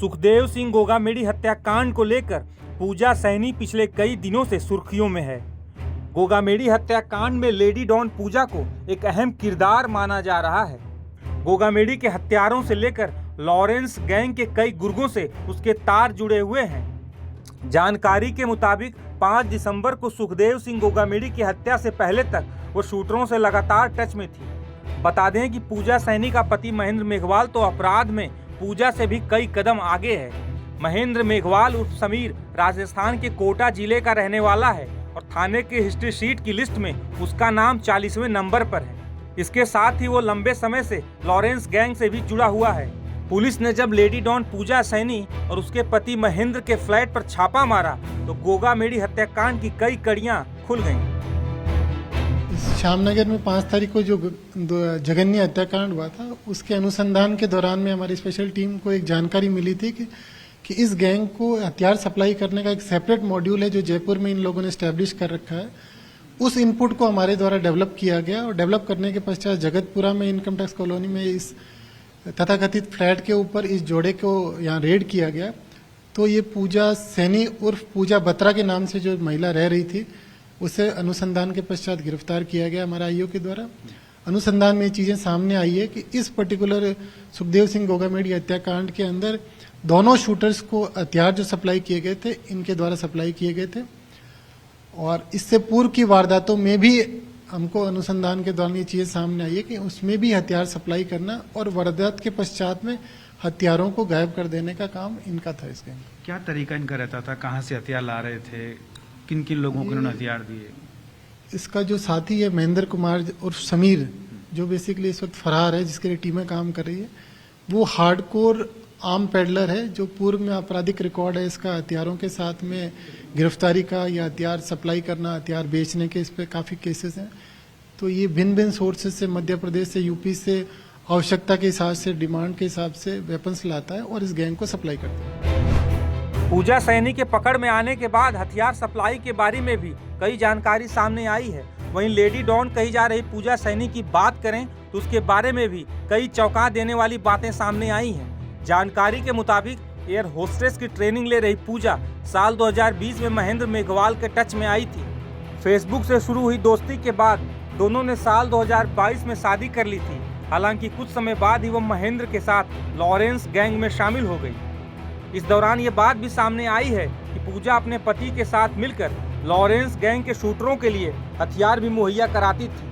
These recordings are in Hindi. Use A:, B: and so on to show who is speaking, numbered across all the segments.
A: सुखदेव सिंह गोगामेडी हत्याकांड को लेकर पूजा सैनी पिछले कई दिनों से सुर्खियों में है। गोगामेडी हत्याकांड में लेडी डॉन पूजा को एक अहम किरदार माना जा रहा है। गोगामेडी के हत्यारों से लेकर लॉरेंस गैंग के कई गुर्गों से उसके तार जुड़े हुए हैं। जानकारी के मुताबिक 5 दिसंबर को सुखदेव सिंह गोगामेडी की हत्या से पहले तक वो शूटरों से लगातार टच में थी। बता दें कि पूजा सैनी का पति महेंद्र मेघवाल तो अपराध में पूजा से भी कई कदम आगे है। महेंद्र मेघवाल उर्फ समीर राजस्थान के कोटा जिले का रहने वाला है और थाने के हिस्ट्री शीट की लिस्ट में उसका नाम 40वें नंबर पर है। इसके साथ ही वो लंबे समय से लॉरेंस गैंग से भी जुड़ा हुआ है। पुलिस ने जब लेडी डॉन पूजा सैनी और उसके पति महेंद्र के फ्लैट पर छापा मारा तो गोगामेडी हत्याकांड की कई कड़ियां खुल गईं।
B: श्यामनगर में 5 तारीख को जो जघन्य हत्याकांड हुआ था, उसके अनुसंधान के दौरान में हमारी स्पेशल टीम को एक जानकारी मिली थी कि इस गैंग को हथियार सप्लाई करने का एक सेपरेट मॉड्यूल है जो जयपुर में इन लोगों ने स्टैब्लिश कर रखा है। उस इनपुट को हमारे द्वारा डेवलप किया गया और डेवलप करने के पश्चात जगतपुरा में इनकम टैक्स कॉलोनी में इस तथाकथित फ्लैट के ऊपर इस जोड़े को यहाँ रेड किया गया। तो ये पूजा सैनी उर्फ पूजा बत्रा के नाम से जो महिला रह रही थी, उसे अनुसंधान के पश्चात गिरफ्तार किया गया हमारा आईओ के द्वारा। अनुसंधान में ये चीजें सामने आई है कि इस पर्टिकुलर सुखदेव सिंह गोगामेडी हत्याकांड के अंदर दोनों शूटर्स को हथियार जो सप्लाई किए गए थे, इनके द्वारा सप्लाई किए गए थे। और इससे पूर्व की वारदातों में भी हमको अनुसंधान के दौरान ये चीजें सामने आई है कि उसमें भी हथियार सप्लाई करना और वारदात के पश्चात में हथियारों को गायब कर देने का काम इनका था। इसके
C: क्या तरीका इनका रहता था, कहाँ से हथियार ला रहे थे, किन किन लोगों को इन्होंने हथियार दिए?
B: इसका जो साथी है महेंद्र कुमार उर्फ समीर, जो बेसिकली इस वक्त फरार है, जिसके लिए टीमें काम कर रही है, वो हार्डकोर आर्म पेडलर है जो पूर्व में आपराधिक रिकॉर्ड है इसका हथियारों के साथ में गिरफ्तारी का या हथियार सप्लाई करना, हथियार बेचने के, इस पे काफ़ी केसेस हैं। तो ये भिन्न भिन्न सोर्सेज से, मध्य प्रदेश से, यूपी से, आवश्यकता के हिसाब से, डिमांड के हिसाब से वेपन्स लाता है और इस गैंग को सप्लाई करता है।
A: पूजा सैनी के पकड़ में आने के बाद हथियार सप्लाई के बारे में भी कई जानकारी सामने आई है। वहीं लेडी डॉन कही जा रही पूजा सैनी की बात करें तो उसके बारे में भी कई चौंका देने वाली बातें सामने आई हैं। जानकारी के मुताबिक एयर होस्टेस की ट्रेनिंग ले रही पूजा साल 2020 में महेंद्र मेघवाल के टच में आई थी। फेसबुक से शुरू हुई दोस्ती के बाद दोनों ने साल 2022 में शादी कर ली थी। हालांकि कुछ समय बाद ही वो महेंद्र के साथ लॉरेंस गैंग में शामिल हो गई। इस दौरान ये बात भी सामने आई है कि पूजा अपने पति के साथ मिलकर लॉरेंस गैंग के शूटरों के लिए हथियार भी मुहैया कराती थी।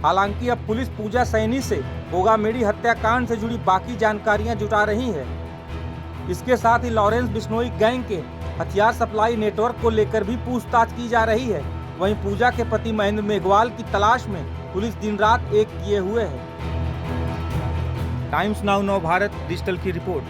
A: हालांकि अब पुलिस पूजा सैनी से गोगामेडी हत्याकांड से जुड़ी बाकी जानकारियां जुटा रही है। इसके साथ ही लॉरेंस बिश्नोई गैंग के हथियार सप्लाई नेटवर्क को लेकर भी पूछताछ की जा रही है। वहीं पूजा के पति महेंद्र मेघवाल की तलाश में पुलिस दिन रात एक किए हुए है। टाइम्स नाउ नव भारत डिजिटल की रिपोर्ट।